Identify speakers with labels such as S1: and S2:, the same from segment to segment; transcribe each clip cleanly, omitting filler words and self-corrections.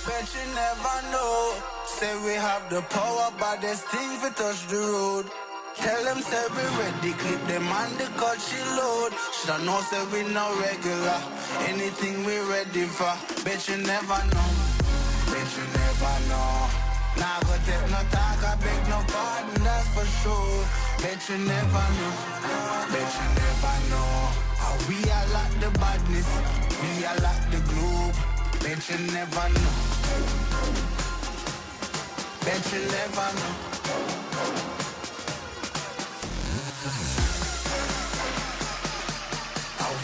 S1: Bet you never know. Say we have the power, but there's things we touch the road. Tell them say we ready, clip them on the cut she load. Shoulda know say we no regular, anything we ready for. Bet you never know, bet you never know. Nah go take no talk, I beg no pardon, that's for sure. Bet you never know, bet you never know. How we are like the badness, we are like the globe. Bet you never know, bet you never know.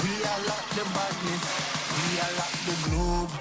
S1: We are like the badness, we are like the globe.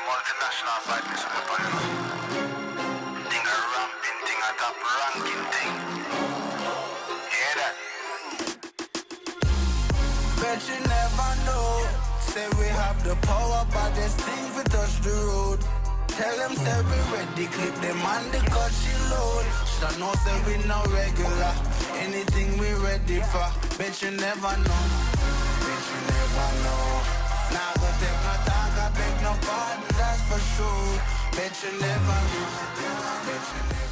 S2: Multinational fight this weapon, you know. Thing a ramping thing, a top ranking thing. Hear that?
S1: Bet you never know. Say we have the power, but there's things we touch the road. Tell them say we ready, clip them on the cut she load. Shoulda know say we no regular, anything we ready for. Bet you never know, bet you never know. Nah go take no talk, I beg no pardon, that's for sure. Bet you never know, bet you never know.